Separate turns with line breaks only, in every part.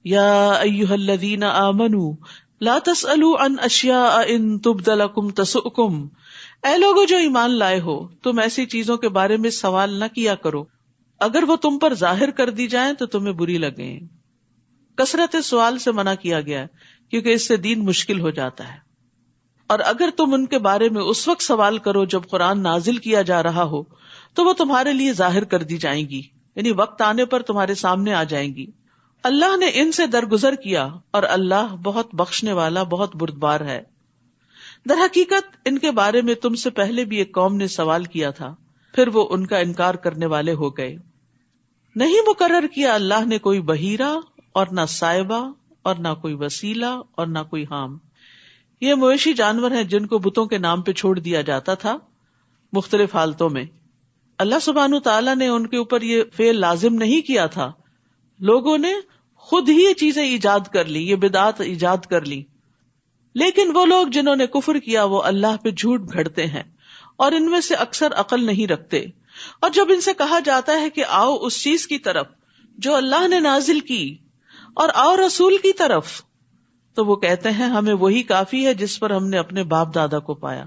یا ایھا الذین آمنوا لا تسألوا عن اشیاء ان تبد لکم تسؤکم، اے لوگو جو ایمان لائے ہو، تم ایسی چیزوں کے بارے میں سوال نہ کیا کرو اگر وہ تم پر ظاہر کر دی جائیں تو تمہیں بری لگیں۔ کثرت سوال سے منع کیا گیا ہے کیونکہ اس سے دین مشکل ہو جاتا ہے، اور اگر تم ان کے بارے میں اس وقت سوال کرو جب قرآن نازل کیا جا رہا ہو تو وہ تمہارے لیے ظاہر کر دی جائیں گی، یعنی وقت آنے پر تمہارے سامنے آ جائیں گی۔ اللہ نے ان سے درگزر کیا اور اللہ بہت بخشنے والا، بہت بردبار ہے۔ در حقیقت ان کے بارے میں تم سے پہلے بھی ایک قوم نے سوال کیا تھا، پھر وہ ان کا انکار کرنے والے ہو گئے۔ نہیں مقرر کیا اللہ نے کوئی بحیرہ اور نہ سائبہ اور نہ کوئی وسیلہ اور نہ کوئی حام۔ یہ مویشی جانور ہیں جن کو بتوں کے نام پہ چھوڑ دیا جاتا تھا مختلف حالتوں میں۔ اللہ سبحانہ تعالیٰ نے ان کے اوپر یہ فعل لازم نہیں کیا تھا، لوگوں نے خود ہی یہ چیزیں ایجاد کر لی، یہ بدعات ایجاد کر لی۔ لیکن وہ لوگ جنہوں نے کفر کیا وہ اللہ پہ جھوٹ گھڑتے ہیں، اور ان میں سے اکثر عقل نہیں رکھتے۔ اور جب ان سے کہا جاتا ہے کہ آؤ اس چیز کی طرف جو اللہ نے نازل کی، اور آؤ رسول کی طرف، تو وہ کہتے ہیں ہمیں وہی کافی ہے جس پر ہم نے اپنے باپ دادا کو پایا۔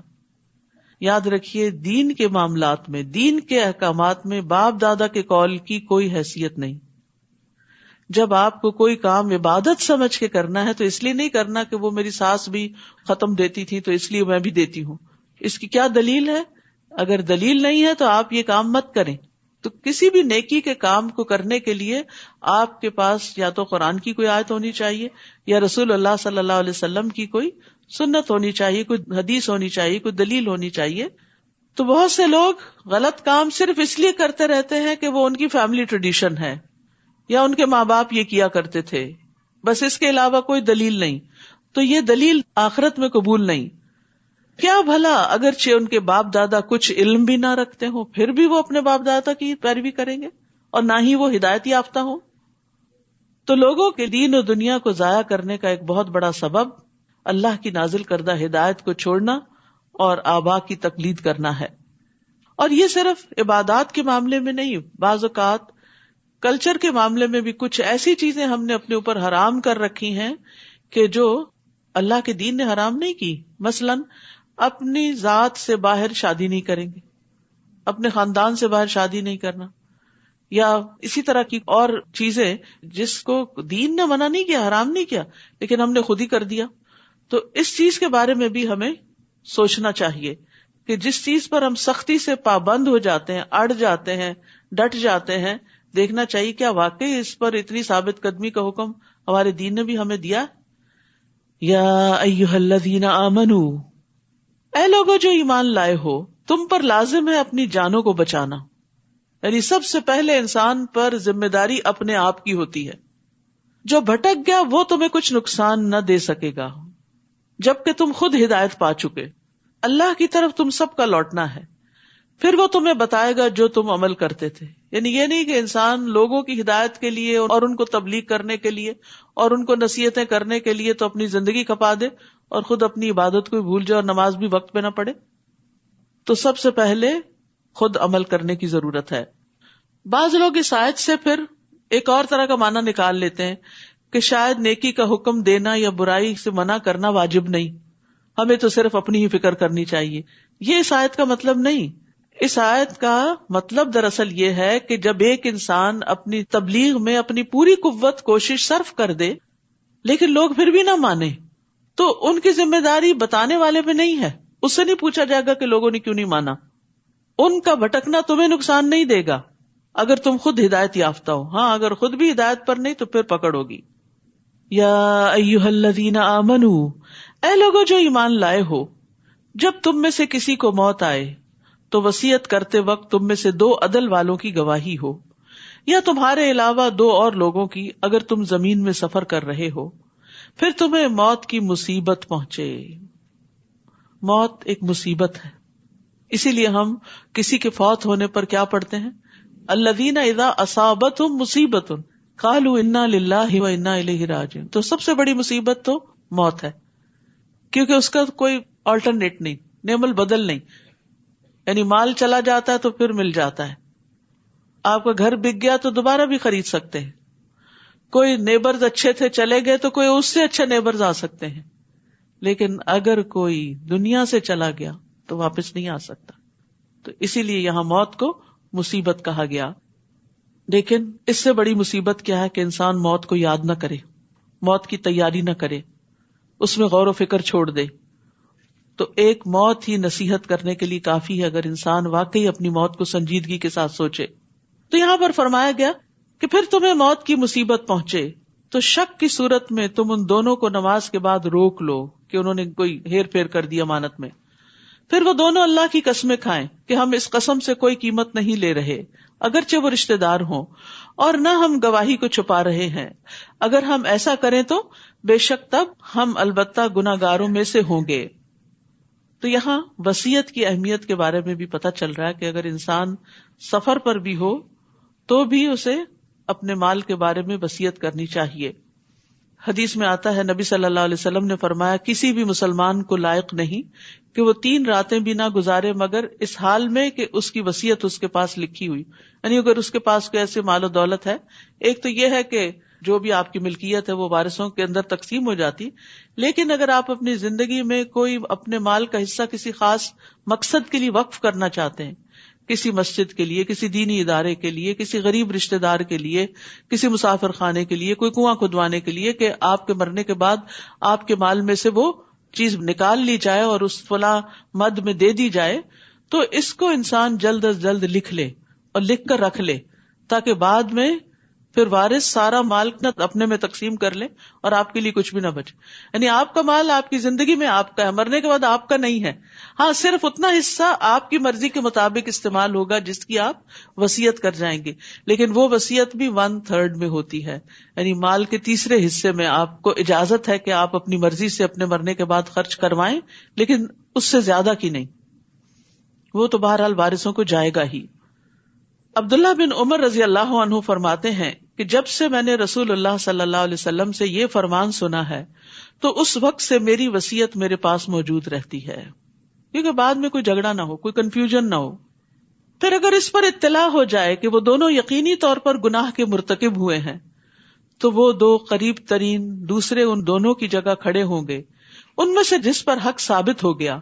یاد رکھیے، دین کے معاملات میں، دین کے احکامات میں باپ دادا کے قول کی کوئی حیثیت نہیں۔ جب آپ کو کوئی کام عبادت سمجھ کے کرنا ہے تو اس لیے نہیں کرنا کہ وہ میری ساس بھی ختم دیتی تھی تو اس لیے میں بھی دیتی ہوں۔ اس کی کیا دلیل ہے؟ اگر دلیل نہیں ہے تو آپ یہ کام مت کریں۔ تو کسی بھی نیکی کے کام کو کرنے کے لیے آپ کے پاس یا تو قرآن کی کوئی آیت ہونی چاہیے یا رسول اللہ صلی اللہ علیہ وسلم کی کوئی سنت ہونی چاہیے، کوئی حدیث ہونی چاہیے، کوئی دلیل ہونی چاہیے۔ تو بہت سے لوگ غلط کام صرف اس لیے کرتے رہتے ہیں کہ وہ ان کی فیملی ٹریڈیشن ہے یا ان کے ماں باپ یہ کیا کرتے تھے، بس اس کے علاوہ کوئی دلیل نہیں۔ تو یہ دلیل آخرت میں قبول نہیں۔ کیا بھلا اگرچہ ان کے باپ دادا کچھ علم بھی نہ رکھتے ہوں پھر بھی وہ اپنے باپ دادا کی پیروی کریں گے اور نہ ہی وہ ہدایت یافتہ ہوں؟ تو لوگوں کے دین و دنیا کو ضائع کرنے کا ایک بہت بڑا سبب اللہ کی نازل کردہ ہدایت کو چھوڑنا اور آبا کی تقلید کرنا ہے۔ اور یہ صرف عبادات کے معاملے میں نہیں، بعض اوقات کلچر کے معاملے میں بھی کچھ ایسی چیزیں ہم نے اپنے اوپر حرام کر رکھی ہیں کہ جو اللہ کے دین نے حرام نہیں کی۔ مثلاً اپنی ذات سے باہر شادی نہیں کریں گے، اپنے خاندان سے باہر شادی نہیں کرنا، یا اسی طرح کی اور چیزیں جس کو دین نے منع نہیں کیا، حرام نہیں کیا، لیکن ہم نے خود ہی کر دیا۔ تو اس چیز کے بارے میں بھی ہمیں سوچنا چاہیے کہ جس چیز پر ہم سختی سے پابند ہو جاتے ہیں، اڑ جاتے ہیں، ڈٹ جاتے ہیں، دیکھنا چاہیے کیا واقعی اس پر اتنی ثابت قدمی کا حکم ہمارے دین نے بھی ہمیں دیا۔ یا ایھا الذین آمنوا، اے لوگو جو ایمان لائے ہو، تم پر لازم ہے اپنی جانوں کو بچانا، یعنی سب سے پہلے انسان پر ذمہ داری اپنے آپ کی ہوتی ہے۔ جو بھٹک گیا وہ تمہیں کچھ نقصان نہ دے سکے گا جبکہ تم خود ہدایت پا چکے۔ اللہ کی طرف تم سب کا لوٹنا ہے، پھر وہ تمہیں بتائے گا جو تم عمل کرتے تھے۔ یعنی یہ نہیں کہ انسان لوگوں کی ہدایت کے لیے اور ان کو تبلیغ کرنے کے لیے اور ان کو نصیحتیں کرنے کے لیے تو اپنی زندگی کھپا دے اور خود اپنی عبادت کو بھول جائے اور نماز بھی وقت پہ نہ پڑھے۔ تو سب سے پہلے خود عمل کرنے کی ضرورت ہے۔ بعض لوگ اس آیت سے پھر ایک اور طرح کا معنی نکال لیتے ہیں کہ شاید نیکی کا حکم دینا یا برائی سے منع کرنا واجب نہیں، ہمیں تو صرف اپنی ہی فکر کرنی چاہیے۔ یہ اس آیت کا مطلب نہیں۔ اس آیت کا مطلب دراصل یہ ہے کہ جب ایک انسان اپنی تبلیغ میں اپنی پوری قوت کوشش صرف کر دے لیکن لوگ پھر بھی نہ مانے تو ان کی ذمہ داری بتانے والے پہ نہیں ہے۔ اس سے نہیں پوچھا جائے گا کہ لوگوں نے کیوں نہیں مانا۔ ان کا بھٹکنا تمہیں نقصان نہیں دے گا اگر تم خود ہدایت یافتہ ہو۔ ہاں، اگر خود بھی ہدایت پر نہیں تو پھر پکڑ ہوگی۔ یا ایھا الذین آمنوا، اے لوگو جو ایمان لائے ہو، جب تم میں سے کسی کو موت آئے تو وصیت کرتے وقت تم میں سے 2 عدل والوں کی گواہی ہو، یا تمہارے علاوہ 2 اور لوگوں کی اگر تم زمین میں سفر کر رہے ہو، پھر تمہیں موت کی مصیبت پہنچے۔ موت ایک مصیبت ہے، اسی لیے ہم کسی کے فوت ہونے پر کیا پڑھتے ہیں؟ الذین اذا اصابتہم مصیبۃ قالوا انا للہ و انا الیہ راجعون۔ تو سب سے بڑی مصیبت تو موت ہے، کیونکہ اس کا کوئی آلٹرنیٹ نہیں، نعم البدل نہیں۔ یعنی مال چلا جاتا ہے تو پھر مل جاتا ہے، آپ کا گھر بک گیا تو دوبارہ بھی خرید سکتے ہیں۔ کوئی نیبرز اچھے تھے چلے گئے تو کوئی اس سے اچھے نیبرز آ سکتے ہیں، لیکن اگر کوئی دنیا سے چلا گیا تو واپس نہیں آ سکتا. تو اسی لیے یہاں موت کو مصیبت کہا گیا. لیکن اس سے بڑی مصیبت کیا ہے کہ انسان موت کو یاد نہ کرے، موت کی تیاری نہ کرے، اس میں غور و فکر چھوڑ دے. تو ایک موت ہی نصیحت کرنے کے لیے کافی ہے اگر انسان واقعی اپنی موت کو سنجیدگی کے ساتھ سوچے. تو یہاں پر فرمایا گیا کہ پھر تمہیں موت کی مصیبت پہنچے تو شک کی صورت میں تم ان دونوں کو نماز کے بعد روک لو کہ انہوں نے کوئی ہیر پھیر کر دی امانت میں. پھر وہ دونوں اللہ کی قسمیں کھائیں کہ ہم اس قسم سے کوئی قیمت نہیں لے رہے اگرچہ وہ رشتہ دار ہوں، اور نہ ہم گواہی کو چھپا رہے ہیں. اگر ہم ایسا کریں تو بے شک تب ہم البتہ گناہ گاروں میں سے ہوں گے. تو یہاں وصیت کی اہمیت کے بارے میں بھی پتہ چل رہا ہے کہ اگر انسان سفر پر بھی ہو تو بھی اسے اپنے مال کے بارے میں وصیت کرنی چاہیے. حدیث میں آتا ہے نبی صلی اللہ علیہ وسلم نے فرمایا کسی بھی مسلمان کو لائق نہیں کہ وہ 3 راتیں بھی نہ گزارے مگر اس حال میں کہ اس کی وصیت اس کے پاس لکھی ہوئی. یعنی اگر اس کے پاس کوئی ایسے مال و دولت ہے، ایک تو یہ ہے کہ جو بھی آپ کی ملکیت ہے وہ وارثوں کے اندر تقسیم ہو جاتی، لیکن اگر آپ اپنی زندگی میں کوئی اپنے مال کا حصہ کسی خاص مقصد کے لیے وقف کرنا چاہتے ہیں، کسی مسجد کے لیے، کسی دینی ادارے کے لیے، کسی غریب رشتہ دار کے لیے، کسی مسافر خانے کے لیے، کوئی کنواں کھدوانے کے لیے، کہ آپ کے مرنے کے بعد آپ کے مال میں سے وہ چیز نکال لی جائے اور اس فلاں مد میں دے دی جائے، تو اس کو انسان جلد از جلد لکھ لے اور لکھ کر رکھ لے تاکہ بعد میں پھر وارث سارا مال اپنے میں تقسیم کر لے اور آپ کے لیے کچھ بھی نہ بچے. یعنی آپ کا مال آپ کی زندگی میں آپ کا ہے، مرنے کے بعد آپ کا نہیں ہے. ہاں صرف اتنا حصہ آپ کی مرضی کے مطابق استعمال ہوگا جس کی آپ وصیت کر جائیں گے، لیکن وہ وصیت بھی 1/3 میں ہوتی ہے. یعنی مال کے تیسرے حصے میں آپ کو اجازت ہے کہ آپ اپنی مرضی سے اپنے مرنے کے بعد خرچ کروائیں، لیکن اس سے زیادہ کی نہیں، وہ تو بہرحال وارثوں کو جائے گا ہی. عبداللہ بن عمر رضی اللہ عنہ فرماتے ہیں کہ جب سے میں نے رسول اللہ صلی اللہ علیہ وسلم سے یہ فرمان سنا ہے تو اس وقت سے میری وصیت میرے پاس موجود رہتی ہے، کیونکہ بعد میں کوئی جھگڑا نہ ہو، کوئی کنفیوژن نہ ہو. پھر اگر اس پر اطلاع ہو جائے کہ وہ دونوں یقینی طور پر گناہ کے مرتکب ہوئے ہیں تو وہ 2 قریب ترین دوسرے ان دونوں کی جگہ کھڑے ہوں گے، ان میں سے جس پر حق ثابت ہو گیا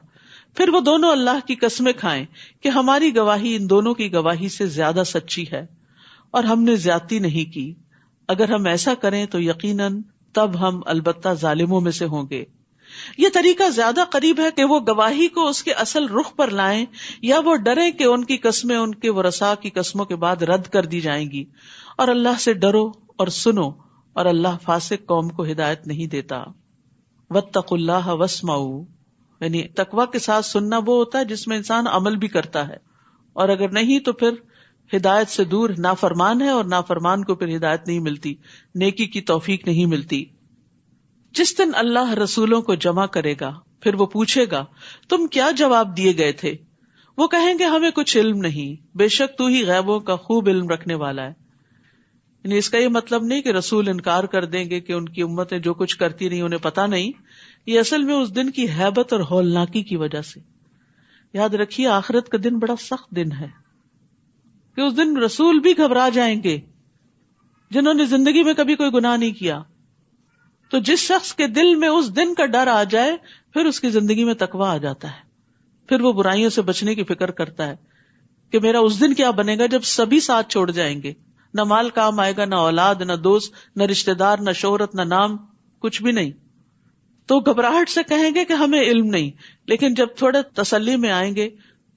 پھر وہ دونوں اللہ کی قسمیں کھائیں کہ ہماری گواہی ان دونوں کی گواہی سے زیادہ سچی ہے اور ہم نے زیادتی نہیں کی. اگر ہم ایسا کریں تو یقیناً تب ہم البتہ ظالموں میں سے ہوں گے. یہ طریقہ زیادہ قریب ہے کہ وہ گواہی کو اس کے اصل رخ پر لائیں یا وہ ڈریں کہ ان کی قسمیں ان کے ورثاء کی قسموں کے بعد رد کر دی جائیں گی. اور اللہ سے ڈرو اور سنو، اور اللہ فاسق قوم کو ہدایت نہیں دیتا. واتقوا اللہ واسمعوا، یعنی تقوی کے ساتھ سننا وہ ہوتا ہے جس میں انسان عمل بھی کرتا ہے، اور اگر نہیں تو پھر ہدایت سے دور نافرمان ہے، اور نافرمان کو پھر ہدایت نہیں ملتی، نیکی کی توفیق نہیں ملتی. جس دن اللہ رسولوں کو جمع کرے گا پھر وہ پوچھے گا تم کیا جواب دیے گئے تھے؟ وہ کہیں گے ہمیں کچھ علم نہیں، بے شک تو ہی غیبوں کا خوب علم رکھنے والا ہے. یعنی اس کا یہ مطلب نہیں کہ رسول انکار کر دیں گے کہ ان کی امتیں جو کچھ کرتی رہی انہیں پتا نہیں. یہ اصل میں اس دن کی ہیبت اور ہولناکی کی وجہ سے. یاد رکھیے آخرت کا دن بڑا سخت دن ہے کہ اس دن رسول بھی گھبرا جائیں گے جنہوں نے زندگی میں کبھی کوئی گناہ نہیں کیا. تو جس شخص کے دل میں اس دن کا ڈر آ جائے پھر اس کی زندگی میں تقویٰ آ جاتا ہے، پھر وہ برائیوں سے بچنے کی فکر کرتا ہے کہ میرا اس دن کیا بنے گا جب سبھی ساتھ چھوڑ جائیں گے، نہ مال کام آئے گا، نہ اولاد، نہ دوست، نہ رشتہ دار، نہ شہرت، نہ نام، کچھ بھی نہیں. تو گھبراہٹ سے کہیں گے کہ ہمیں علم نہیں، لیکن جب تھوڑے تسلی میں آئیں گے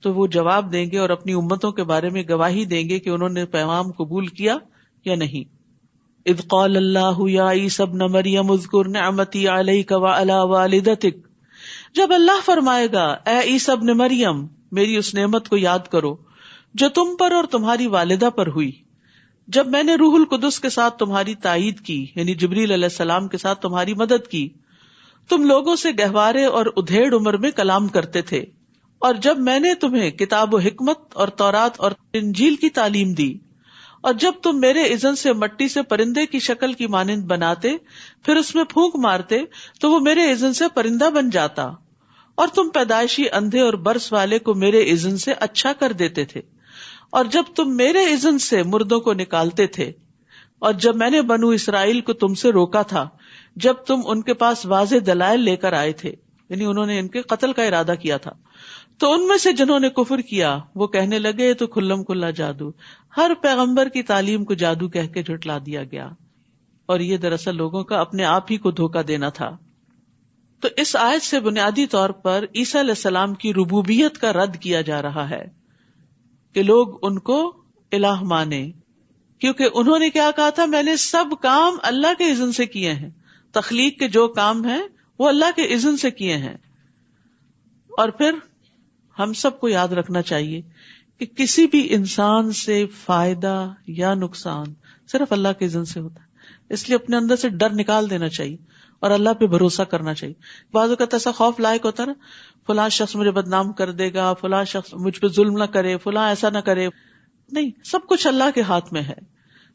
تو وہ جواب دیں گے اور اپنی امتوں کے بارے میں گواہی دیں گے کہ انہوں نے پیغام قبول کیا یا نہیں. اذ قال اللہ یا عیسی ابن مریم اذکر نعمتی علیک وعلی والدتک، جب اللہ فرمائے گا اے عیسی ابن مریم میری اس نعمت کو یاد کرو جو تم پر اور تمہاری والدہ پر ہوئی جب میں نے روح القدس کے ساتھ تمہاری تائید کی، یعنی جبریل علیہ السلام کے ساتھ تمہاری مدد کی. تم لوگوں سے گہوارے اور ادھیڑ عمر میں کلام کرتے تھے، اور جب میں نے تمہیں کتاب و حکمت اور تورات اور انجیل کی تعلیم دی، اور جب تم میرے اذن سے مٹی سے پرندے کی شکل کی مانند بناتے پھر اس میں پھونک مارتے تو وہ میرے اذن سے پرندہ بن جاتا، اور تم پیدائشی اندھے اور برس والے کو میرے اذن سے اچھا کر دیتے تھے، اور جب تم میرے اذن سے مردوں کو نکالتے تھے، اور جب میں نے بنو اسرائیل کو تم سے روکا تھا جب تم ان کے پاس واضح دلائل لے کر آئے تھے، یعنی انہوں نے ان کے قتل کا ارادہ کیا تھا، تو ان میں سے جنہوں نے کفر کیا وہ کہنے لگے یہ تو کھلم کھلا جادو، ہر پیغمبر کی تعلیم کو جادو کہہ کے جھٹلا دیا گیا، اور یہ دراصل لوگوں کا اپنے آپ ہی کو دھوکہ دینا تھا۔ تو اس آیت سے بنیادی طور پر عیسیٰ علیہ السلام کی ربوبیت کا رد کیا جا رہا ہے کہ لوگ ان کو الہ مانے، کیونکہ انہوں نے کیا کہا تھا، میں نے سب کام اللہ کے اذن سے کیے ہیں، تخلیق کے جو کام ہیں وہ اللہ کے اذن سے کیے ہیں۔ اور پھر ہم سب کو یاد رکھنا چاہیے کہ کسی بھی انسان سے فائدہ یا نقصان صرف اللہ کے اذن سے ہوتا ہے، اس لیے اپنے اندر سے ڈر نکال دینا چاہیے اور اللہ پہ بھروسہ کرنا چاہیے۔ بعض اوقات ایسا خوف لائق ہوتا ہے نا، فلاں شخص مجھے بدنام کر دے گا، فلاں شخص مجھ پہ ظلم نہ کرے، فلاں ایسا نہ کرے، نہیں، سب کچھ اللہ کے ہاتھ میں ہے۔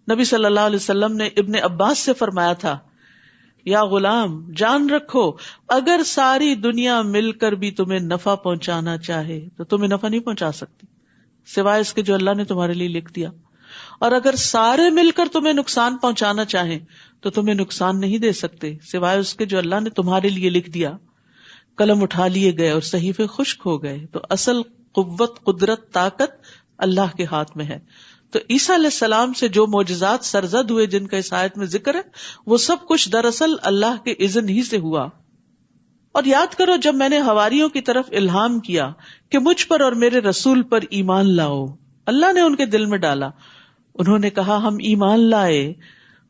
نبی صلی اللہ علیہ وسلم نے ابن عباس سے فرمایا تھا، یا غلام جان رکھو اگر ساری دنیا مل کر بھی تمہیں نفع پہنچانا چاہے تو تمہیں نفع نہیں پہنچا سکتی سوائے اس کے جو اللہ نے تمہارے لیے لکھ دیا، اور اگر سارے مل کر تمہیں نقصان پہنچانا چاہیں تو تمہیں نقصان نہیں دے سکتے سوائے اس کے جو اللہ نے تمہارے لیے لکھ دیا۔ قلم اٹھا لیے گئے اور صحیفے خشک ہو گئے۔ تو اصل قوت، قدرت، طاقت اللہ کے ہاتھ میں ہے۔ تو عیسیٰ علیہ السلام سے جو معجزات سرزد ہوئے جن کا اس آیت میں ذکر ہے، وہ سب کچھ دراصل اللہ کے اذن ہی سے ہوا۔ اور یاد کرو جب میں نے حواریوں کی طرف الہام کیا کہ مجھ پر اور میرے رسول پر ایمان لاؤ، اللہ نے ان کے دل میں ڈالا، انہوں نے کہا ہم ایمان لائے،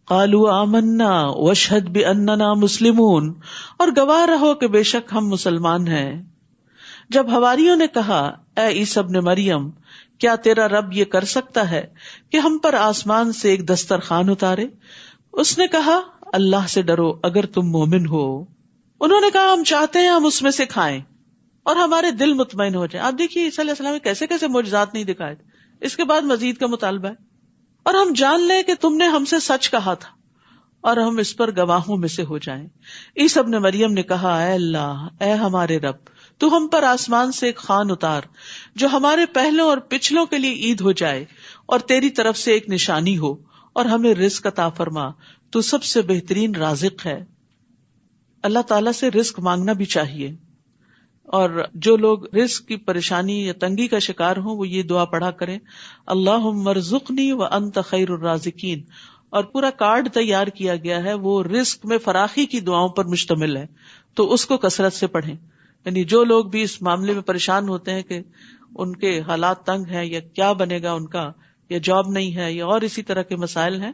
قالوا آمنا واشہد باننا مسلمون، اور گواہ رہو کہ بے شک ہم مسلمان ہیں۔ جب حواریوں نے کہا اے عیسیٰ ابن مریم، کیا تیرا رب یہ کر سکتا ہے کہ ہم پر آسمان سے ایک دسترخوان اتارے؟ اس نے کہا اللہ سے ڈرو اگر تم مومن ہو۔ انہوں نے کہا ہم چاہتے ہیں ہم اس میں سے کھائیں اور ہمارے دل مطمئن ہو جائیں۔ آپ دیکھیے عیسیٰ علیہ السلام نے کیسے کیسے معجزات نہیں دکھائے تھے، اس کے بعد مزید کا مطالبہ ہے، اور ہم جان لیں کہ تم نے ہم سے سچ کہا تھا اور ہم اس پر گواہوں میں سے ہو جائیں۔ عیسیٰ ابن مریم نے کہا اے اللہ، اے ہمارے رب، تو ہم پر آسمان سے ایک خوان اتار جو ہمارے پہلوں اور پچھلوں کے لیے عید ہو جائے، اور تیری طرف سے ایک نشانی ہو، اور ہمیں رزق عطا فرما، تو سب سے بہترین رازق ہے۔ اللہ تعالیٰ سے رزق مانگنا بھی چاہیے، اور جو لوگ رزق کی پریشانی یا تنگی کا شکار ہوں وہ یہ دعا پڑھا کریں، اللہم ارزقنی وانت خیر الرازقین، اور پورا کارڈ تیار کیا گیا ہے، وہ رزق میں فراخی کی دعاؤں پر مشتمل ہے، تو اس کو کثرت سے پڑھیں۔ یعنی جو لوگ بھی اس معاملے میں پریشان ہوتے ہیں کہ ان کے حالات تنگ ہیں یا کیا بنے گا ان کا، یا جاب نہیں ہے یا اور اسی طرح کے مسائل ہیں،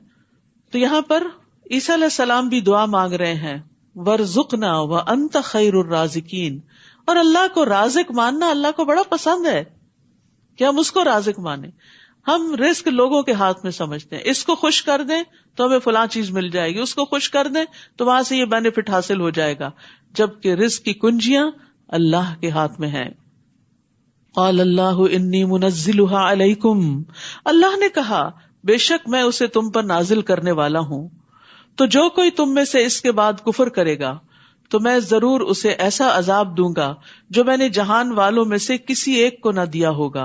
تو یہاں پر عیسیٰ علیہ السلام بھی دعا مانگ رہے ہیں، وَارْزُقْنَا وَأَنْتَ خَيْرُ الرَّازِقِينَ، اور اللہ کو رازق ماننا اللہ کو بڑا پسند ہے کہ ہم اس کو رازق مانیں۔ ہم رزق لوگوں کے ہاتھ میں سمجھتے ہیں، اس کو خوش کر دیں تو ہمیں فلاں چیز مل جائے گی، اس کو خوش کر دیں تو وہاں سے یہ بینیفٹ حاصل ہو جائے گا، جبکہ رزق کی کنجیاں اللہ کے ہاتھ میں ہیں۔ قال اللہ انی منزلها علیکم، اللہ نے کہا بے شک میں اسے تم پر نازل کرنے والا ہوں، تو جو کوئی تم میں سے اس کے بعد کفر کرے گا تو میں ضرور اسے ایسا عذاب دوں گا جو میں نے جہان والوں میں سے کسی ایک کو نہ دیا ہوگا۔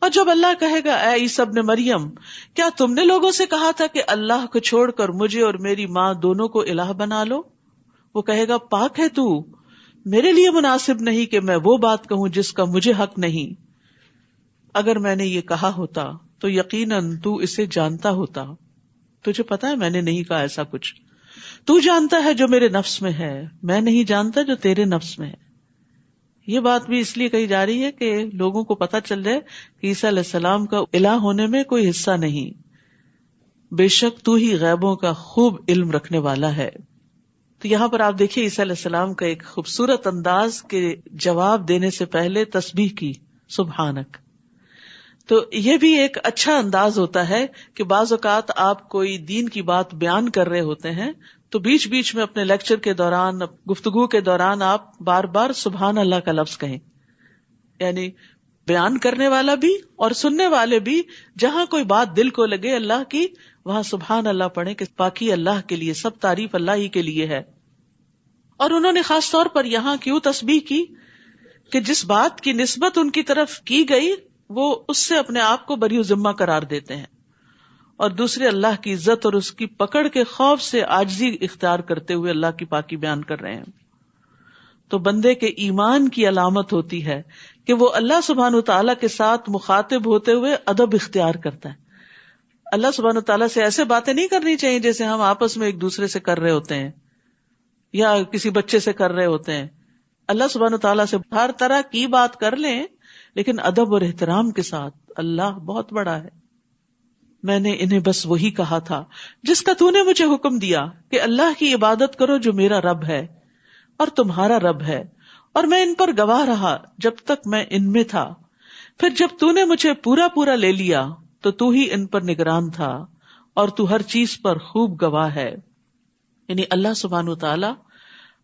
اور جب اللہ کہے گا اے عیسیٰ ابن مریم، کیا تم نے لوگوں سے کہا تھا کہ اللہ کو چھوڑ کر مجھے اور میری ماں دونوں کو الہ بنا لو؟ وہ کہے گا پاک ہے تو، میرے لیے مناسب نہیں کہ میں وہ بات کہوں جس کا مجھے حق نہیں۔ اگر میں نے یہ کہا ہوتا تو یقیناً تو اسے جانتا ہوتا، تجھے پتا ہے میں نے نہیں کہا ایسا کچھ، تو جانتا ہے جو میرے نفس میں ہے، میں نہیں جانتا جو تیرے نفس میں ہے۔ یہ بات بھی اس لیے کہی جا رہی ہے کہ لوگوں کو پتہ چل جائے کہ عیسیٰ علیہ السلام کا الہ ہونے میں کوئی حصہ نہیں، بے شک تو ہی غیبوں کا خوب علم رکھنے والا ہے۔ تو یہاں پر آپ دیکھیے عیسیٰ علیہ السلام کا ایک خوبصورت انداز کے جواب دینے سے پہلے تسبیح کی، سبحانک۔ تو یہ بھی ایک اچھا انداز ہوتا ہے کہ بعض اوقات آپ کوئی دین کی بات بیان کر رہے ہوتے ہیں تو بیچ بیچ میں اپنے لیکچر کے دوران، گفتگو کے دوران آپ بار بار سبحان اللہ کا لفظ کہیں، یعنی بیان کرنے والا بھی اور سننے والے بھی جہاں کوئی بات دل کو لگے اللہ کی، وہاں سبحان اللہ پڑھیں کہ پاکی اللہ کے لیے، سب تعریف اللہ ہی کے لیے ہے۔ اور انہوں نے خاص طور پر یہاں کیوں تسبیح کی کہ جس بات کی نسبت ان کی طرف کی گئی وہ اس سے اپنے آپ کو بری ذمہ قرار دیتے ہیں، اور دوسرے اللہ کی عزت اور اس کی پکڑ کے خوف سے عاجزی اختیار کرتے ہوئے اللہ کی پاکی بیان کر رہے ہیں. تو بندے کے ایمان کی علامت ہوتی ہے کہ وہ اللہ سبحانہ وتعالیٰ کے ساتھ مخاطب ہوتے ہوئے ادب اختیار کرتا ہے. اللہ سبحانہ وتعالیٰ سے ایسے باتیں نہیں کرنی چاہیے جیسے ہم آپس میں ایک دوسرے سے کر رہے ہوتے ہیں یا کسی بچے سے کر رہے ہوتے ہیں. اللہ سبحانہ وتعالیٰ سے ہر طرح کی بات کر لیں لیکن ادب اور احترام کے ساتھ. اللہ بہت بڑا ہے. میں نے انہیں بس وہی کہا تھا جس کا تو نے مجھے حکم دیا کہ اللہ کی عبادت کرو جو میرا رب ہے اور تمہارا رب ہے، اور میں ان پر گواہ رہا جب تک میں ان میں تھا. پھر جب تو نے مجھے پورا لے لیا تو تو ہی ان پر نگران تھا اور تو ہر چیز پر خوب گواہ ہے. یعنی اللہ سبحانہ وتعالی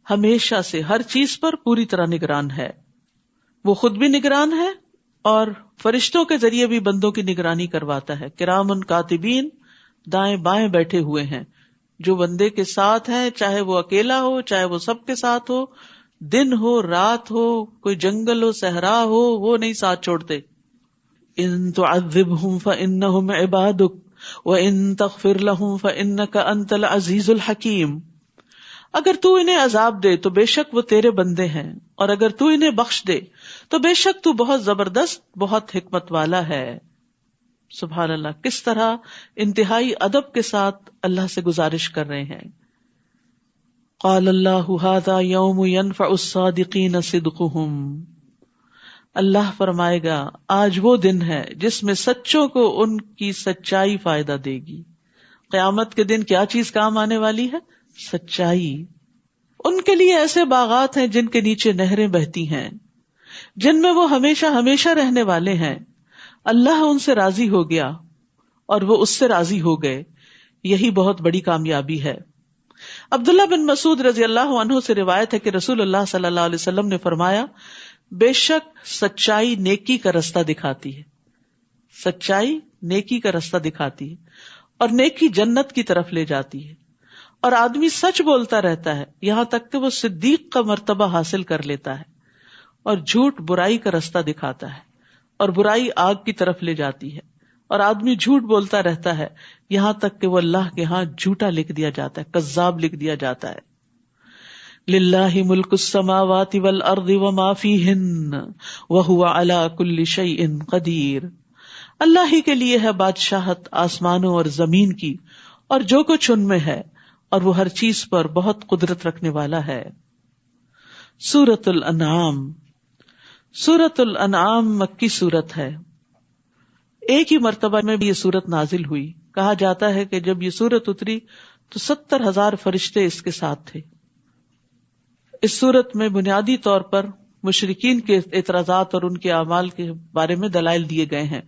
ہمیشہ سے ہر چیز پر پوری طرح نگران ہے. وہ خود بھی نگران ہے اور فرشتوں کے ذریعے بھی بندوں کی نگرانی کرواتا ہے. کرامن کاتبین دائیں بائیں بیٹھے ہوئے ہیں جو بندے کے ساتھ ہیں، چاہے وہ اکیلا ہو چاہے وہ سب کے ساتھ ہو، دن ہو رات ہو، کوئی جنگل ہو صحرا ہو، وہ نہیں ساتھ چھوڑتے. ان تعذبہم فانہم عبادک وان تغفر لہم فانک انت العزیز الحکیم. اگر تو انہیں عذاب دے تو بے شک وہ تیرے بندے ہیں، اور اگر تو انہیں بخش دے تو بے شک تو بہت زبردست، بہت حکمت والا ہے. سبحان اللہ، کس طرح انتہائی ادب کے ساتھ اللہ سے گزارش کر رہے ہیں. قال اللہ ھذا یوم ینفع الصادقین صدقہم. اللہ فرمائے گا آج وہ دن ہے جس میں سچوں کو ان کی سچائی فائدہ دے گی. قیامت کے دن کیا چیز کام آنے والی ہے؟ سچائی. ان کے لیے ایسے باغات ہیں جن کے نیچے نہریں بہتی ہیں، جن میں وہ ہمیشہ ہمیشہ رہنے والے ہیں. اللہ ان سے راضی ہو گیا اور وہ اس سے راضی ہو گئے. یہی بہت بڑی کامیابی ہے. عبداللہ بن مسعود رضی اللہ عنہ سے روایت ہے کہ رسول اللہ صلی اللہ علیہ وسلم نے فرمایا، بے شک سچائی نیکی کا رستہ دکھاتی ہے. سچائی نیکی کا رستہ دکھاتی ہے اور نیکی جنت کی طرف لے جاتی ہے. اور آدمی سچ بولتا رہتا ہے یہاں تک کہ وہ صدیق کا مرتبہ حاصل کر لیتا ہے. اور جھوٹ برائی کا رستہ دکھاتا ہے اور برائی آگ کی طرف لے جاتی ہے. اور آدمی جھوٹ بولتا رہتا ہے یہاں تک کہ وہ اللہ کے ہاں جھوٹا لکھ دیا جاتا ہے، کذاب لکھ دیا جاتا ہے. للہ ملک السماوات والارض وما فیہن وہو علی کل شیء قدیر. اللہ ہی کے لیے ہے بادشاہت آسمانوں اور زمین کی اور جو کچھ ان میں ہے، اور وہ ہر چیز پر بہت قدرت رکھنے والا ہے. سورۃ الانعام. سورۃ الانعام مکی سورت ہے. ایک ہی مرتبہ میں بھی یہ سورت نازل ہوئی. کہا جاتا ہے کہ جب یہ سورت اتری تو 70,000 فرشتے اس کے ساتھ تھے. اس سورت میں بنیادی طور پر مشرکین کے اعتراضات اور ان کے اعمال کے بارے میں دلائل دیے گئے ہیں.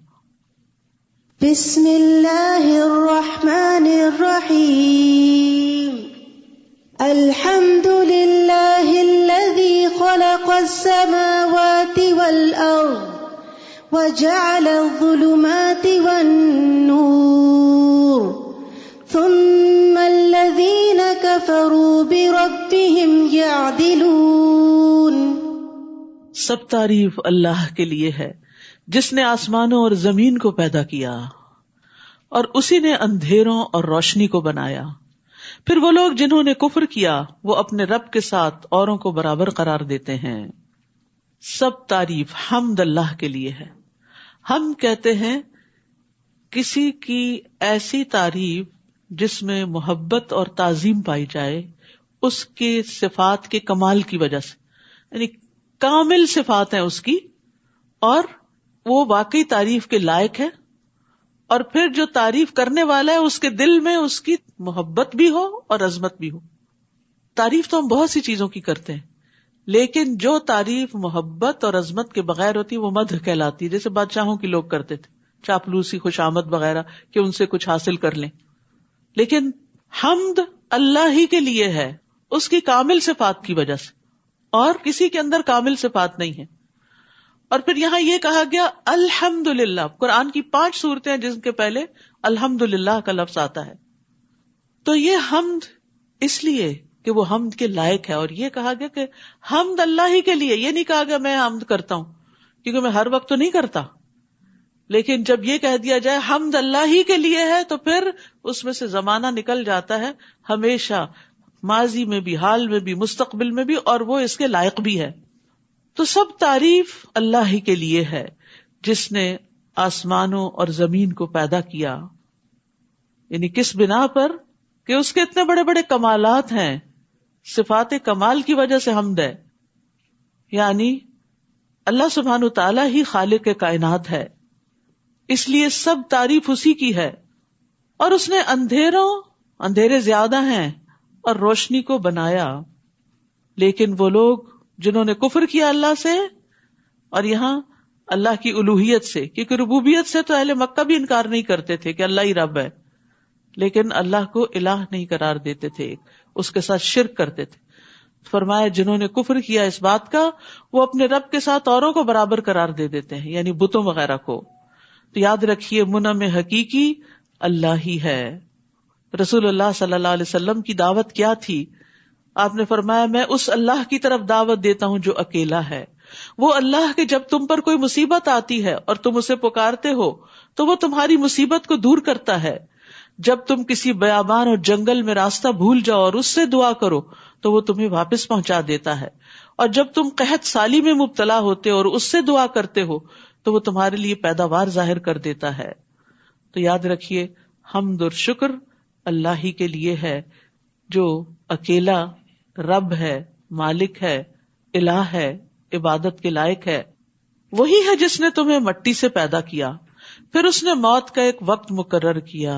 بسم اللہ الرحمن الرحیم. الحمد للہ الذی خلق السماوات والارض وجعل الظلمات والنور ثم الذین کفروا بربهم یعدلون.
سب تعریف اللہ کے لیے ہے جس نے آسمانوں اور زمین کو پیدا کیا اور اسی نے اندھیروں اور روشنی کو بنایا. پھر وہ لوگ جنہوں نے کفر کیا وہ اپنے رب کے ساتھ اوروں کو برابر قرار دیتے ہیں. سب تعریف حمد اللہ کے لیے ہے. ہم کہتے ہیں کسی کی ایسی تعریف جس میں محبت اور تعظیم پائی جائے اس کے صفات کے کمال کی وجہ سے، یعنی کامل صفات ہیں اس کی اور وہ واقعی تعریف کے لائق ہے. اور پھر جو تعریف کرنے والا ہے اس کے دل میں اس کی محبت بھی ہو اور عظمت بھی ہو. تعریف تو ہم بہت سی چیزوں کی کرتے ہیں لیکن جو تعریف محبت اور عظمت کے بغیر ہوتی ہے وہ مدح کہلاتی ہے. جیسے بادشاہوں کی لوگ کرتے تھے، چاپلوسی، خوشامد وغیرہ کہ ان سے کچھ حاصل کر لیں. لیکن حمد اللہ ہی کے لیے ہے اس کی کامل صفات کی وجہ سے، اور کسی کے اندر کامل صفات نہیں ہے. اور پھر یہاں یہ کہا گیا الحمدللہ. قرآن کی 5 سورتیں ہیں جن کے پہلے الحمدللہ کا لفظ آتا ہے. تو یہ حمد اس لیے کہ وہ حمد کے لائق ہے. اور یہ کہا گیا کہ حمد اللہ ہی کے لیے. یہ نہیں کہا گیا میں حمد کرتا ہوں، کیونکہ میں ہر وقت تو نہیں کرتا. لیکن جب یہ کہہ دیا جائے حمد اللہ ہی کے لیے ہے تو پھر اس میں سے زمانہ نکل جاتا ہے ہمیشہ، ماضی میں بھی، حال میں بھی، مستقبل میں بھی، اور وہ اس کے لائق بھی ہے. تو سب تعریف اللہ ہی کے لیے ہے جس نے آسمانوں اور زمین کو پیدا کیا. یعنی کس بنا پر؟ کہ اس کے اتنے بڑے بڑے کمالات ہیں، صفات کمال کی وجہ سے حمد ہے. یعنی اللہ سبحانہ تعالیٰ ہی خالق کائنات ہے، اس لیے سب تعریف اسی کی ہے. اور اس نے اندھیرے زیادہ ہیں اور روشنی کو بنایا. لیکن وہ لوگ جنہوں نے کفر کیا اللہ سے، اور یہاں اللہ کی الوہیت سے، کیونکہ ربوبیت سے تو اہل مکہ بھی انکار نہیں کرتے تھے کہ اللہ ہی رب ہے، لیکن اللہ کو الہ نہیں قرار دیتے تھے، اس کے ساتھ شرک کرتے تھے. فرمایا جنہوں نے کفر کیا اس بات کا، وہ اپنے رب کے ساتھ اوروں کو برابر قرار دے دیتے ہیں، یعنی بتوں وغیرہ کو. تو یاد رکھیے منعم حقیقی اللہ ہی ہے. رسول اللہ صلی اللہ علیہ وسلم کی دعوت کیا تھی؟ آپ نے فرمایا میں اس اللہ کی طرف دعوت دیتا ہوں جو اکیلا ہے. وہ اللہ کہ جب تم پر کوئی مصیبت آتی ہے اور تم اسے پکارتے ہو تو وہ تمہاری مصیبت کو دور کرتا ہے. جب تم کسی بیابان اور جنگل میں راستہ بھول جاؤ اور اس سے دعا کرو تو وہ تمہیں واپس پہنچا دیتا ہے. اور جب تم قحط سالی میں مبتلا ہوتے اور اس سے دعا کرتے ہو تو وہ تمہارے لیے پیداوار ظاہر کر دیتا ہے. تو یاد رکھیے حمد اور شکر اللہ ہی کے لیے ہے جو اکیلا رب ہے، مالک ہے، الہ ہے، عبادت کے لائق ہے. وہی ہے جس نے تمہیں مٹی سے پیدا کیا، پھر اس نے موت کا ایک وقت مقرر کیا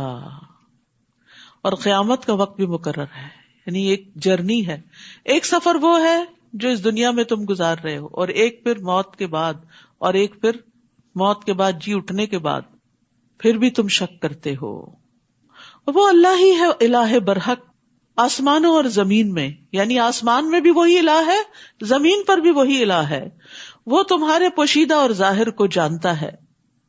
اور قیامت کا وقت بھی مقرر ہے. یعنی ایک جرنی ہے، ایک سفر وہ ہے جو اس دنیا میں تم گزار رہے ہو، اور ایک پھر موت کے بعد، اور ایک پھر موت کے بعد جی اٹھنے کے بعد. پھر بھی تم شک کرتے ہو. وہ اللہ ہی ہے الہ برحق آسمانوں اور زمین میں، یعنی آسمان میں بھی وہی الہ ہے، زمین پر بھی وہی الہ ہے. وہ تمہارے پوشیدہ اور ظاہر کو جانتا ہے،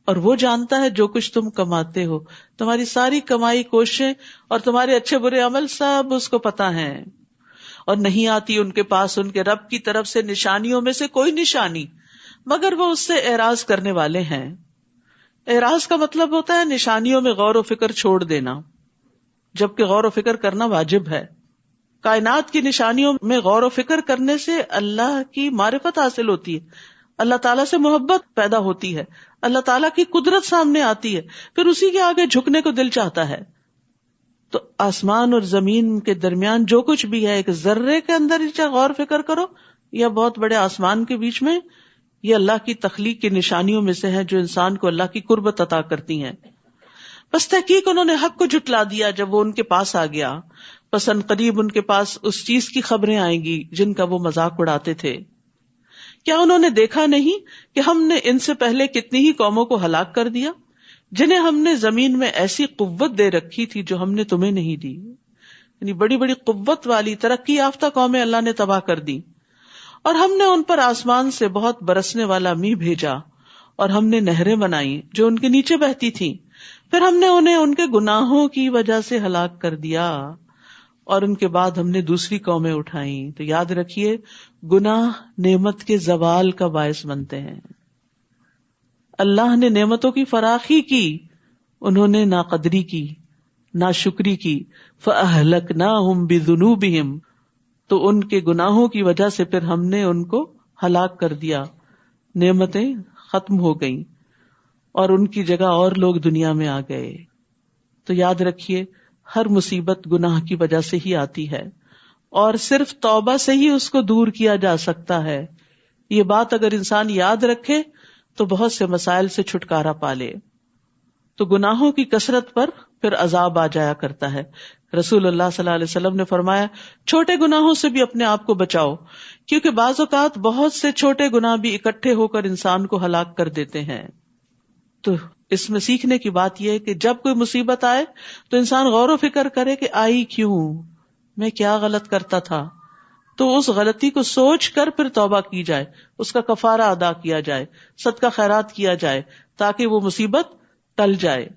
اور وہ جانتا ہے جو کچھ تم کماتے ہو. تمہاری ساری کمائی، کوششیں اور تمہارے اچھے برے عمل سب اس کو پتا ہیں. اور نہیں آتی ان کے پاس ان کے رب کی طرف سے نشانیوں میں سے کوئی نشانی مگر وہ اس سے اعراض کرنے والے ہیں. اعراض کا مطلب ہوتا ہے نشانیوں میں غور و فکر چھوڑ دینا، جبکہ غور و فکر کرنا واجب ہے. کائنات کی نشانیوں میں غور و فکر کرنے سے اللہ کی معرفت حاصل ہوتی ہے، اللہ تعالیٰ سے محبت پیدا ہوتی ہے، اللہ تعالیٰ کی قدرت سامنے آتی ہے، پھر اسی کے آگے جھکنے کو دل چاہتا ہے. تو آسمان اور زمین کے درمیان جو کچھ بھی ہے، ایک ذرے کے اندر چاہے غور فکر کرو یا بہت بڑے آسمان کے بیچ میں، یہ اللہ کی تخلیق کی نشانیوں میں سے ہیں جو انسان کو اللہ کی قربت عطا کرتی ہیں. بس تحقیق انہوں نے حق کو جھٹلا دیا جب وہ ان کے پاس آ گیا، بس ان قریب ان کے پاس اس چیز کی خبریں آئیں گی جن کا وہ مذاق اڑاتے تھے. کیا انہوں نے دیکھا نہیں کہ ہم نے ان سے پہلے کتنی ہی قوموں کو ہلاک کر دیا جنہیں ہم نے زمین میں ایسی قوت دے رکھی تھی جو ہم نے تمہیں نہیں دی. یعنی بڑی بڑی قوت والی ترقی یافتہ قومیں اللہ نے تباہ کر دی. اور ہم نے ان پر آسمان سے بہت برسنے والا میਂہ بھیجا، اور ہم نے نہریں بنائی جو ان کے نیچے بہتی تھیں. پھر ہم نے انہیں ان کے گناہوں کی وجہ سے ہلاک کر دیا، اور ان کے بعد ہم نے دوسری قومیں اٹھائیں. تو یاد رکھیے گناہ نعمت کے زوال کا باعث بنتے ہیں. اللہ نے نعمتوں کی فراخی کی، انہوں نے ناقدری کی، ناشکری کی. فَأَهْلَكْنَاهُمْ بِذُنُوبِهِمْ، تو ان کے گناہوں کی وجہ سے پھر ہم نے ان کو ہلاک کر دیا. نعمتیں ختم ہو گئیں اور ان کی جگہ اور لوگ دنیا میں آ گئے. تو یاد رکھیے ہر مصیبت گناہ کی وجہ سے ہی آتی ہے، اور صرف توبہ سے ہی اس کو دور کیا جا سکتا ہے. یہ بات اگر انسان یاد رکھے تو بہت سے مسائل سے چھٹکارا پا لے. تو گناہوں کی کثرت پر پھر عذاب آ جایا کرتا ہے. رسول اللہ صلی اللہ علیہ وسلم نے فرمایا چھوٹے گناہوں سے بھی اپنے آپ کو بچاؤ، کیونکہ بعض اوقات بہت سے چھوٹے گناہ بھی اکٹھے ہو کر انسان کو ہلاک کر دیتے ہیں. تو اس میں سیکھنے کی بات یہ ہے کہ جب کوئی مصیبت آئے تو انسان غور و فکر کرے کہ آئی کیوں، میں کیا غلط کرتا تھا، تو اس غلطی کو سوچ کر پھر توبہ کی جائے، اس کا کفارہ ادا کیا جائے، صدقہ خیرات کیا جائے تاکہ وہ مصیبت ٹل جائے.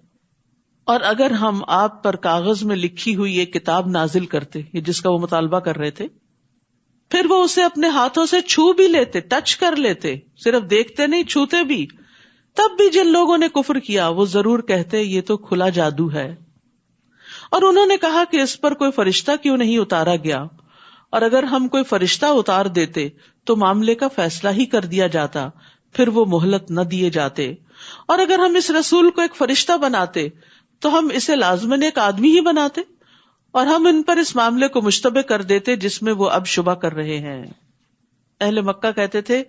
اور اگر ہم آپ پر کاغذ میں لکھی ہوئی ایک کتاب نازل کرتے جس کا وہ مطالبہ کر رہے تھے، پھر وہ اسے اپنے ہاتھوں سے چھو بھی لیتے، ٹچ کر لیتے، صرف دیکھتے نہیں چھوتے بھی، تب بھی جن لوگوں نے کفر کیا وہ ضرور کہتے یہ تو کھلا جادو ہے، اور انہوں نے کہا کہ اس پر کوئی فرشتہ کیوں نہیں اتارا گیا، اور اگر ہم کوئی فرشتہ اتار دیتے تو معاملے کا فیصلہ ہی کر دیا جاتا، پھر وہ مہلت نہ دیے جاتے، اور اگر ہم اس رسول کو ایک فرشتہ بناتے تو ہم اسے لازماً ایک آدمی ہی بناتے، اور ہم ان پر اس معاملے کو مشتبہ کر دیتے جس میں وہ اب شبہ کر رہے ہیں۔ اہل مکہ کہتے تھے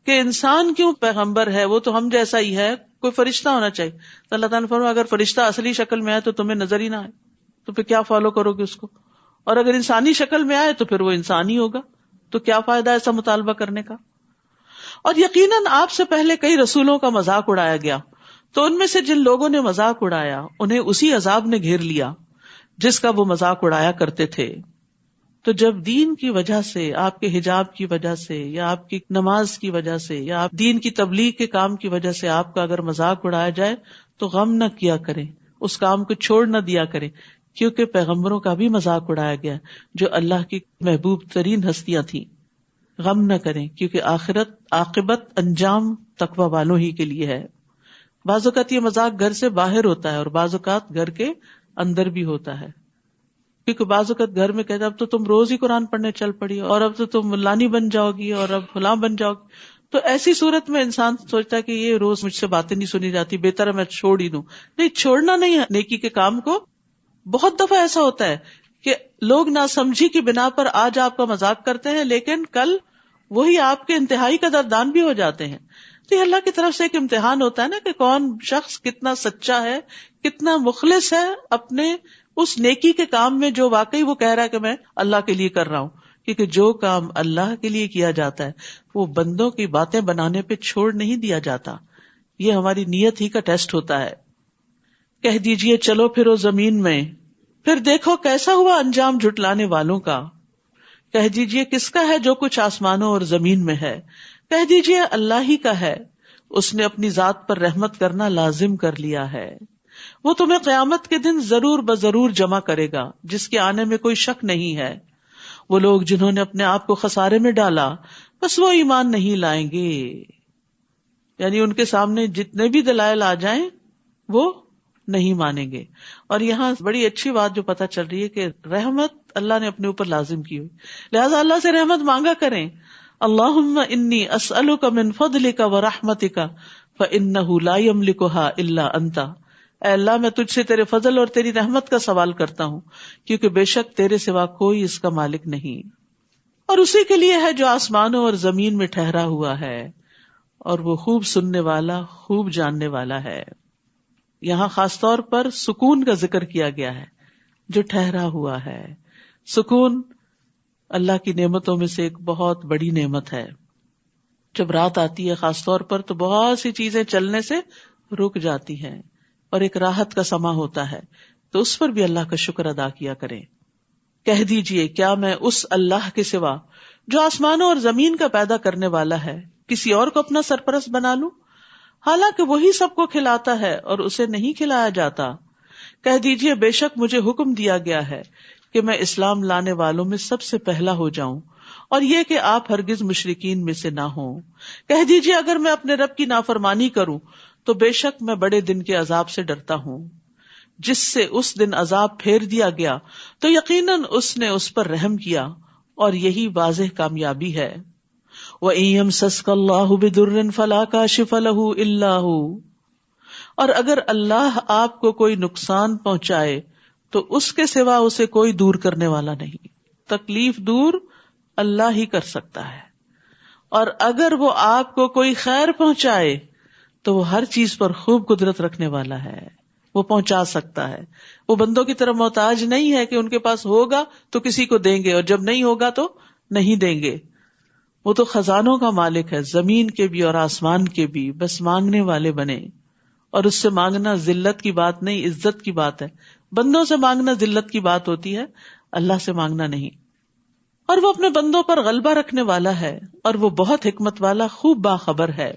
کہ انسان کیوں پیغمبر ہے، وہ تو ہم جیسا ہی ہے، کوئی فرشتہ ہونا چاہیے۔ تو اللہ تعالیٰ نے فرمایا اگر فرشتہ اصلی شکل میں آئے تو تمہیں نظر ہی نہ آئے تو پھر کیا فالو کرو گے اس کو، اور اگر انسانی شکل میں آئے تو پھر وہ انسان ہی ہوگا، تو کیا فائدہ ایسا مطالبہ کرنے کا۔ اور یقیناً آپ سے پہلے کئی رسولوں کا مذاق اڑایا گیا، تو ان میں سے جن لوگوں نے مذاق اڑایا انہیں اسی عذاب نے گھیر لیا جس کا وہ مذاق اڑایا کرتے تھے۔ تو جب دین کی وجہ سے، آپ کے حجاب کی وجہ سے، یا آپ کی نماز کی وجہ سے، یا آپ دین کی تبلیغ کے کام کی وجہ سے آپ کا اگر مذاق اڑایا جائے تو غم نہ کیا کریں، اس کام کو چھوڑ نہ دیا کریں، کیونکہ پیغمبروں کا بھی مذاق اڑایا گیا جو اللہ کی محبوب ترین ہستیاں تھیں۔ غم نہ کریں کیونکہ آخرت عاقبت انجام تقوی والوں ہی کے لیے ہے۔ بعض اوقات یہ مذاق گھر سے باہر ہوتا ہے اور بعض اوقات گھر کے اندر بھی ہوتا ہے، کیونکہ بعض اوقات گھر میں کہتے اب تو تم روز ہی قرآن پڑھنے چل پڑی، اور اب تو تم ملانی بن جاؤ گی، اور اب فلاں بن جاؤ گی، تو ایسی صورت میں انسان سوچتا ہے کہ یہ روز مجھ سے باتیں نہیں سنی جاتی، بہتر ہے میں چھوڑ ہی دوں۔ نہیں، چھوڑنا نہیں ہے نیکی کے کام کو۔ بہت دفعہ ایسا ہوتا ہے کہ لوگ ناسمجھی کی بنا پر آج آپ کا مذاق کرتے ہیں، لیکن کل وہی آپ کے انتہائی قدردان بھی ہو جاتے ہیں۔ تو یہ اللہ کی طرف سے ایک امتحان ہوتا ہے نا کہ کون شخص کتنا سچا ہے، کتنا مخلص ہے اپنے اس نیکی کے کام میں جو واقعی وہ کہہ رہا ہے کہ میں اللہ کے لیے کر رہا ہوں، کیونکہ جو کام اللہ کے لیے کیا جاتا ہے وہ بندوں کی باتیں بنانے پہ چھوڑ نہیں دیا جاتا، یہ ہماری نیت ہی کا ٹیسٹ ہوتا ہے۔ کہہ دیجئے چلو پھرو زمین میں، پھر دیکھو کیسا ہوا انجام جھٹلانے والوں کا۔ کہہ دیجئے کس کا ہے جو کچھ آسمانوں اور زمین میں ہے، کہہ دیجئے اللہ ہی کا ہے، اس نے اپنی ذات پر رحمت کرنا لازم کر لیا ہے، وہ تمہیں قیامت کے دن ضرور بضرور جمع کرے گا جس کے آنے میں کوئی شک نہیں ہے۔ وہ لوگ جنہوں نے اپنے آپ کو خسارے میں ڈالا بس وہ ایمان نہیں لائیں گے، یعنی ان کے سامنے جتنے بھی دلائل آ جائیں وہ نہیں مانیں گے۔ اور یہاں بڑی اچھی بات جو پتہ چل رہی ہے کہ رحمت اللہ نے اپنے اوپر لازم کی ہوئی، لہذا اللہ سے رحمت مانگا کریں۔ اللہم انی اسألک من فضلک ورحمتک فإنہ لا یملکھا الا انت، اے اللہ میں تجھ سے تیرے فضل اور تیری رحمت کا سوال کرتا ہوں کیونکہ بے شک تیرے سوا کوئی اس کا مالک نہیں، اور اسی کے لیے ہے جو آسمانوں اور زمین میں ٹھہرا ہوا ہے، اور وہ خوب سننے والا خوب جاننے والا ہے۔ یہاں خاص طور پر سکون کا ذکر کیا گیا ہے، جو ٹھہرا ہوا ہے۔ سکون اللہ کی نعمتوں میں سے ایک بہت بڑی نعمت ہے۔ جب رات آتی ہے خاص طور پر تو بہت سی چیزیں چلنے سے رک جاتی ہیں اور ایک راحت کا سما ہوتا ہے، تو اس پر بھی اللہ کا شکر ادا کیا کریں۔ کہہ دیجئے کیا میں اس اللہ کے سوا جو آسمانوں اور زمین کا پیدا کرنے والا ہے کسی اور کو اپنا سرپرست بنا لوں، حالانکہ وہی سب کو کھلاتا ہے اور اسے نہیں کھلایا جاتا۔ کہہ دیجئے بے شک مجھے حکم دیا گیا ہے کہ میں اسلام لانے والوں میں سب سے پہلا ہو جاؤں، اور یہ کہ آپ ہرگز مشرکین میں سے نہ ہوں۔ کہہ دیجئے اگر میں اپنے رب کی نافرمانی کروں تو بے شک میں بڑے دن کے عذاب سے ڈرتا ہوں، جس سے اس دن عذاب پھیر دیا گیا تو یقیناً اس نے اس پر رحم کیا، اور یہی واضح کامیابی ہے۔ وَإِن يَمْسَسْكَ اللَّهُ بِضُرٍّ فَلَا كَاشِفَ لَهُ إِلَّا هُوَ، اور اگر اللہ آپ کو کوئی نقصان پہنچائے تو اس کے سوا اسے کوئی دور کرنے والا نہیں۔ تکلیف دور اللہ ہی کر سکتا ہے، اور اگر وہ آپ کو کوئی خیر پہنچائے تو وہ ہر چیز پر خوب قدرت رکھنے والا ہے، وہ پہنچا سکتا ہے۔ وہ بندوں کی طرح محتاج نہیں ہے کہ ان کے پاس ہوگا تو کسی کو دیں گے اور جب نہیں ہوگا تو نہیں دیں گے۔ وہ تو خزانوں کا مالک ہے، زمین کے بھی اور آسمان کے بھی، بس مانگنے والے بنے، اور اس سے مانگنا ذلت کی بات نہیں، عزت کی بات ہے۔ بندوں سے مانگنا ذلت کی بات ہوتی ہے، اللہ سے مانگنا نہیں۔ اور وہ اپنے بندوں پر غلبہ رکھنے والا ہے، اور وہ بہت حکمت والا خوب باخبر ہے۔